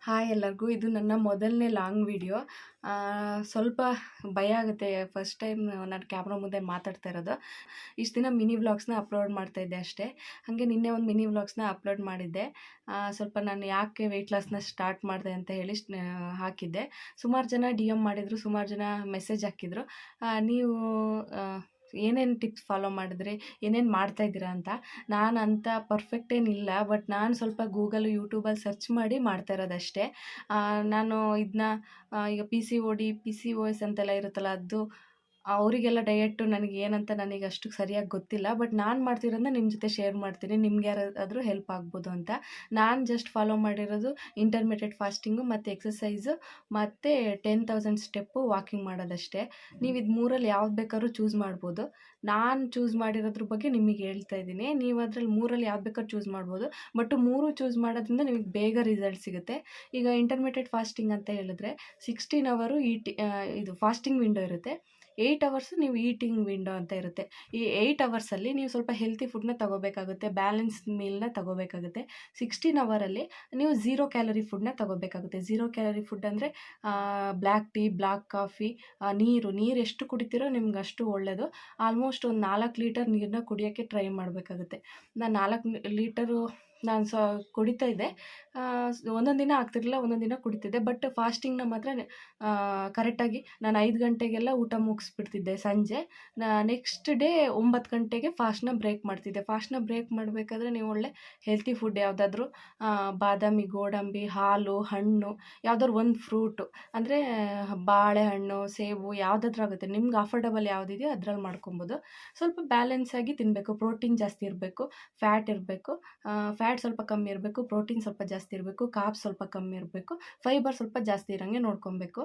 Hi ಎಲ್ಲರಿಗೂ. ಇದು ನನ್ನ ಮೊದಲನೇ ಲಾಂಗ್ ವಿಡಿಯೋ. ಸ್ವಲ್ಪ ಭಯ ಆಗುತ್ತೆ ಫಸ್ಟ್ ಟೈಮ್ ನಾನು ಕ್ಯಾಮ್ರಾ ಮುಂದೆ ಮಾತಾಡ್ತಾ ಇರೋದು. ಇಷ್ಟು ದಿನ ಮಿನಿ ವ್ಲಾಗ್ಸ್ನ ಅಪ್ಲೋಡ್ ಮಾಡ್ತಾಯಿದ್ದೆ ಅಷ್ಟೇ. ಹಾಗೆ ನಿನ್ನೆ ಒಂದು ಮಿನಿ ವ್ಲಾಗ್ಸ್ನ ಅಪ್ಲೋಡ್ ಮಾಡಿದ್ದೆ. ಸ್ವಲ್ಪ ನಾನು ಯಾಕೆ ವೆಯ್ಟ್ ಲಾಸ್ನ ಸ್ಟಾರ್ಟ್ ಮಾಡಿದೆ ಅಂತ ಹೇಳಿ ಹಾಕಿದ್ದೆ. ಸುಮಾರು ಜನ DM ಮಾಡಿದರು, ಸುಮಾರು ಜನ ಮೆಸೇಜ್ ಹಾಕಿದರು, ನೀವು ಏನೇನು ಟಿಪ್ಸ್ ಫಾಲೋ ಮಾಡಿದ್ರಿ, ಏನೇನು ಮಾಡ್ತಾಯಿದ್ದೀರಾ ಅಂತ. ನಾನು ಅಂಥ ಪರ್ಫೆಕ್ಟ್ ಏನಿಲ್ಲ, ಬಟ್ ನಾನು ಸ್ವಲ್ಪ ಗೂಗಲ್ ಯೂಟ್ಯೂಬಲ್ಲಿ ಸರ್ಚ್ ಮಾಡಿ ಮಾಡ್ತಾ ಇರೋದಷ್ಟೇ. ನಾನು ಇದನ್ನ ಈಗ PCOS ಅಂತೆಲ್ಲ ಇರುತ್ತಲ್ಲ, ಅದು ಅವರಿಗೆಲ್ಲ ಡಯೆಟ್ಟು ನನಗೆ ಏನಂತ ನನಗೆ ಅಷ್ಟು ಸರಿಯಾಗಿ ಗೊತ್ತಿಲ್ಲ. ಬಟ್ ನಾನು ಮಾಡ್ತಿರೋದನ್ನ ನಿಮ್ಮ ಜೊತೆ ಶೇರ್ ಮಾಡ್ತೀನಿ, ನಿಮ್ಗೆ ಯಾರಾದರೂ ಹೆಲ್ಪ್ ಆಗ್ಬೋದು ಅಂತ. ನಾನು ಜಸ್ಟ್ ಫಾಲೋ ಮಾಡಿರೋದು ಇಂಟರ್ಮಿಟೆಡ್ ಫಾಸ್ಟಿಂಗು ಮತ್ತು ಎಕ್ಸಸೈಸು ಮತ್ತು 10,000 ಸ್ಟೆಪ್ಪು ವಾಕಿಂಗ್ ಮಾಡೋದಷ್ಟೇ. ನೀವು ಇದು ಮೂರಲ್ಲಿ ಯಾವ್ದು ಬೇಕಾದ್ರೂ ಚೂಸ್ ಮಾಡ್ಬೋದು. ನಾನು ಚೂಸ್ ಮಾಡಿರೋದ್ರ ಬಗ್ಗೆ ನಿಮಗೆ ಹೇಳ್ತಾ ಇದ್ದೀನಿ. ನೀವು ಅದರಲ್ಲಿ ಮೂರಲ್ಲಿ ಯಾವ್ದು ಬೇಕಾದ್ರೂ ಚೂಸ್ ಮಾಡ್ಬೋದು. ಬಟ್ ಮೂರು ಚೂಸ್ ಮಾಡೋದ್ರಿಂದ ನಿಮಗೆ ಬೇಗ ರಿಸಲ್ಟ್ ಸಿಗುತ್ತೆ. ಈಗ ಇಂಟರ್ಮಿಟೆಡ್ ಫಾಸ್ಟಿಂಗ್ ಅಂತ ಹೇಳಿದ್ರೆ 16 ಅವರು ಇದು ಫಾಸ್ಟಿಂಗ್ ವಿಂಡೋ ಇರುತ್ತೆ, 8 ಅವರ್ಸು ನೀವು ಈಟಿಂಗ್ ವಿಂಡೋ ಅಂತ ಇರುತ್ತೆ. ಈ 8 ಅವರ್ಸಲ್ಲಿ ನೀವು ಸ್ವಲ್ಪ ಹೆಲ್ತಿ ಫುಡ್ನ ತಗೋಬೇಕಾಗುತ್ತೆ, ಬ್ಯಾಲೆನ್ಸ್ ಮೀಲ್ನ ತಗೋಬೇಕಾಗುತ್ತೆ. 16 ಅವರಲ್ಲಿ ನೀವು 0 ಕ್ಯಾಲರಿ ಫುಡ್ನ ತಗೋಬೇಕಾಗುತ್ತೆ. 0 ಕ್ಯಾಲರಿ ಫುಡ್ ಅಂದರೆ ಬ್ಲ್ಯಾಕ್ ಟೀ, ಬ್ಲ್ಯಾಕ್ ಕಾಫಿ, ನೀರು ಎಷ್ಟು ಕುಡಿತೀರೋ ನಿಮ್ಗೆ ಅಷ್ಟು ಒಳ್ಳೆಯದು. ಆಲ್ಮೋಸ್ಟ್ ಒಂದು 4 ಲೀಟರ್ ನೀರನ್ನ ಕುಡಿಯೋಕ್ಕೆ ಟ್ರೈ ಮಾಡಬೇಕಾಗುತ್ತೆ. ನಾನು 4 ಲೀಟರು ನಾನು ಕುಡಿತಾ ಇದ್ದೆ. ಒಂದೊಂದು ದಿನ ಆಗ್ತಿರಲಿಲ್ಲ, ಒಂದೊಂದು ದಿನ ಕುಡಿತಿದ್ದೆ. ಬಟ್ ಫಾಸ್ಟಿಂಗ್ನ ಮಾತ್ರ ಕರೆಕ್ಟಾಗಿ ನಾನು 5 ಗಂಟೆಗೆಲ್ಲ ಊಟ ಮುಗಿಸ್ಬಿಡ್ತಿದ್ದೆ ಸಂಜೆ. ನೆಕ್ಸ್ಟ್ ಡೇ 9 ಗಂಟೆಗೆ ಫಾಸ್ಟ್ನ ಬ್ರೇಕ್ ಮಾಡ್ತಿದ್ದೆ. ಫಾಸ್ಟ್ನ ಬ್ರೇಕ್ ಮಾಡಬೇಕಾದ್ರೆ ನೀವು ಒಳ್ಳೆ ಹೆಲ್ತಿ ಫುಡ್ ಯಾವುದಾದ್ರೂ ಬಾದಾಮಿ, ಗೋಡಂಬಿ, ಹಾಲು, ಹಣ್ಣು, ಯಾವುದಾದ್ರು ಒಂದು ಫ್ರೂಟು ಅಂದರೆ ಬಾಳೆಹಣ್ಣು, ಸೇಬು ಯಾವುದಾದ್ರೂ ಆಗುತ್ತೆ. ನಿಮ್ಗೆ ಅಫೋರ್ಡಬಲ್ ಯಾವುದಿದೆಯೋ ಅದ್ರಲ್ಲಿ ಮಾಡ್ಕೊಬೋದು. ಸ್ವಲ್ಪ ಬ್ಯಾಲೆನ್ಸಾಗಿ ತಿನ್ನಬೇಕು. ಪ್ರೋಟೀನ್ ಜಾಸ್ತಿ ಇರಬೇಕು, ಫ್ಯಾಟ್ ಇರಬೇಕು. ಫ್ಯಾಟ್ ಸ್ವಲ್ಪ ಕಮ್ಮಿ ಇರಬೇಕು, ಪ್ರೋಟೀನ್ ಸ್ವಲ್ಪ ಜಾಸ್ತಿ ಇರಬೇಕು, ಕಾರ್ಬ್ಸ್ ಸ್ವಲ್ಪ ಕಮ್ಮಿ ಇರಬೇಕು, ಫೈಬರ್ ಸ್ವಲ್ಪ ಜಾಸ್ತಿ ಇರೋಂಗೆ ನೋಡ್ಕೊಬೇಕು.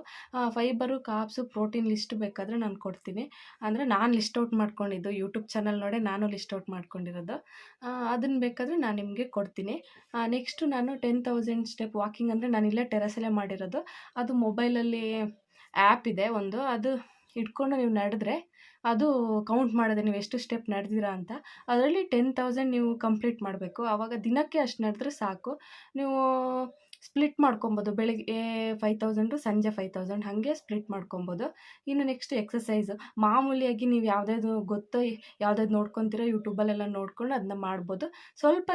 ಫೈಬರು, ಕಾರ್ಬ್ಸು, ಪ್ರೋಟೀನ್ ಲಿಸ್ಟ್ ಬೇಕಾದರೆ ನಾನು ಕೊಡ್ತೀನಿ. ಅಂದರೆ ನಾನು ಲಿಸ್ಟ್ ಔಟ್ ಮಾಡ್ಕೊಂಡಿದ್ದು, ಯೂಟ್ಯೂಬ್ ಚಾನಲ್ ನೋಡೇ ನಾನು ಲಿಸ್ಟ್ ಔಟ್ ಮಾಡ್ಕೊಂಡಿರೋದು. ಅದನ್ನು ಬೇಕಾದರೆ ನಾನು ನಿಮಗೆ ಕೊಡ್ತೀನಿ. ನೆಕ್ಸ್ಟು ನಾನು 10,000 ಸ್ಟೆಪ್ ವಾಕಿಂಗ್ ಅಂದರೆ ನಾನಿಲ್ಲೇ ಟೆರಸಲ್ಲೇ ಮಾಡಿರೋದು. ಅದು ಮೊಬೈಲಲ್ಲಿ ಆ್ಯಪ್ ಇದೆ ಒಂದು, ಅದು ಇಟ್ಕೊಂಡು ನೀವು ನಡೆದ್ರೆ ಅದು ಕೌಂಟ್ ಮಾಡೋದು ನೀವು ಎಷ್ಟು ಸ್ಟೆಪ್ ನಡೆದಿರಾ ಅಂತ. ಅದರಲ್ಲಿ 10,000 ನೀವು ಕಂಪ್ಲೀಟ್ ಮಾಡಬೇಕು. ಆವಾಗ ದಿನಕ್ಕೆ ಅಷ್ಟು ನಡೆದ್ರೆ ಸಾಕು. ನೀವು ಸ್ಪ್ಲಿಟ್ ಮಾಡ್ಕೊಬೋದು, ಬೆಳಿಗ್ಗೆ 5,000 ಸಂಜೆ 5,000 ಹಾಗೆ ಸ್ಪ್ಲಿಟ್ ಮಾಡ್ಕೊಬೋದು. ಇನ್ನು ನೆಕ್ಸ್ಟ್ ಎಕ್ಸಸೈಸು. ಮಾಮೂಲಿಯಾಗಿ ನೀವು ಯಾವುದಾದ್ರು ಗೊತ್ತೋ ಯಾವುದಾದ್ರು ನೋಡ್ಕೊತೀರೋ ಯೂಟ್ಯೂಬಲ್ಲೆಲ್ಲ ನೋಡ್ಕೊಂಡು ಅದನ್ನ ಮಾಡ್ಬೋದು. ಸ್ವಲ್ಪ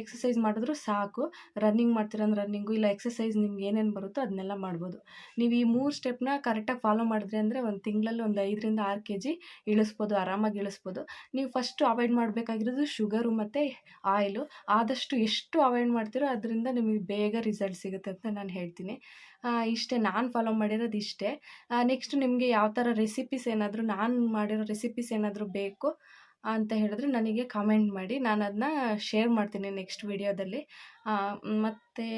ಎಕ್ಸಸೈಸ್ ಮಾಡಿದ್ರೂ ಸಾಕು. ರನ್ನಿಂಗ್ ಮಾಡ್ತೀರಂದ್ರೆ ರನ್ನಿಂಗು, ಇಲ್ಲ ಎಕ್ಸಸೈಸ್ ನಿಮ್ಗೆ ಏನೇನು ಬರುತ್ತೋ ಅದನ್ನೆಲ್ಲ ಮಾಡ್ಬೋದು. ನೀವು ಈ 3 ಸ್ಟೆಪ್ನ ಕರೆಕ್ಟಾಗಿ ಫಾಲೋ ಮಾಡಿದ್ರಿ ಅಂದರೆ ಒಂದು ತಿಂಗಳಲ್ಲಿ ಒಂದು 5ರಿಂದ 6 kg ಇಳಿಸ್ಬೋದು, ಆರಾಮಾಗಿ ಇಳಿಸ್ಬೋದು. ನೀವು ಫಸ್ಟು ಅವಾಯ್ಡ್ ಮಾಡಬೇಕಾಗಿರೋದು ಶುಗರು ಮತ್ತು ಆಯಿಲು. ಆದಷ್ಟು ಎಷ್ಟು ಅವಾಯ್ಡ್ ಮಾಡ್ತೀರೋ ಅದರಿಂದ ನಿಮಗೆ ಬೇಗ ರಿಸಲ್ಟ್ ಸಿಗುತ್ತೆ ಅಂತ ನಾನು ಹೇಳ್ತೀನಿ. ಇಷ್ಟೇ ನಾನು ಫಾಲೋ ಮಾಡಿರೋದು ಇಷ್ಟೇ. ನೆಕ್ಸ್ಟ್ ನಿಮಗೆ ಯಾವ ಥರ ರೆಸಿಪೀಸ್ ಏನಾದರೂ, ನಾನು ಮಾಡಿರೋ ರೆಸಿಪೀಸ್ ಏನಾದರೂ ಬೇಕು ಅಂತ ಹೇಳಿದ್ರೆ ನನಗೆ ಕಾಮೆಂಟ್ ಮಾಡಿ, ನಾನು ಅದನ್ನ ಶೇರ್ ಮಾಡ್ತೀನಿ ನೆಕ್ಸ್ಟ್ ವಿಡಿಯೋದಲ್ಲಿ. ಮತ್ತು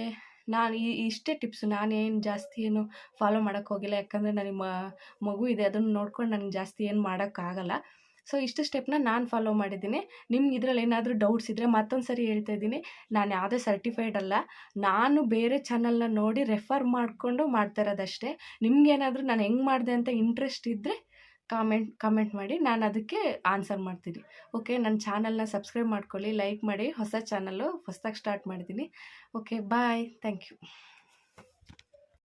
ನಾನು ಇಷ್ಟೇ ಟಿಪ್ಸು. ನಾನೇನು ಜಾಸ್ತಿ ಏನು ಫಾಲೋ ಮಾಡೋಕ್ಕೆ ಹೋಗಿಲ್ಲ, ಯಾಕಂದರೆ ನನಗೆ ಮಗು ಇದೆ, ಅದನ್ನು ನೋಡ್ಕೊಂಡು ನನಗೆ ಜಾಸ್ತಿ ಏನು ಮಾಡೋಕ್ಕಾಗಲ್ಲ. ಸೊ ಇಷ್ಟು ಸ್ಟೆಪ್ನ ನಾನು ಫಾಲೋ ಮಾಡಿದ್ದೀನಿ. ನಿಮ್ಗೆ ಇದರಲ್ಲಿ ಏನಾದರೂ ಡೌಟ್ಸ್ ಇದ್ದರೆ ಮತ್ತೊಂದು ಸರಿ ಹೇಳ್ತಾ ಇದ್ದೀನಿ, ನಾನು ಯಾವುದೇ ಸರ್ಟಿಫೈಡ್ ಅಲ್ಲ, ನಾನು ಬೇರೆ ಚಾನಲ್ನ ನೋಡಿ ರೆಫರ್ ಮಾಡಿಕೊಂಡು ಮಾಡ್ತಾ ಇರೋದಷ್ಟೇ. ನಿಮ್ಗೇನಾದರೂ ನಾನು ಹೆಂಗೆ ಮಾಡಿದೆ ಅಂತ ಇಂಟ್ರೆಸ್ಟ್ ಇದ್ದರೆ ಕಮೆಂಟ್ ಮಾಡಿ, ನಾನು ಅದಕ್ಕೆ ಆನ್ಸರ್ ಮಾಡ್ತೀನಿ. ಓಕೆ, ನನ್ನ ಚಾನಲ್ನ ಸಬ್ಸ್ಕ್ರೈಬ್ ಮಾಡ್ಕೊಳ್ಳಿ, ಲೈಕ್ ಮಾಡಿ. ಹೊಸ ಚಾನಲ್ಲು ಹೊಸದಾಗಿ ಸ್ಟಾರ್ಟ್ ಮಾಡಿದ್ದೀನಿ. Okay, bye, thank you.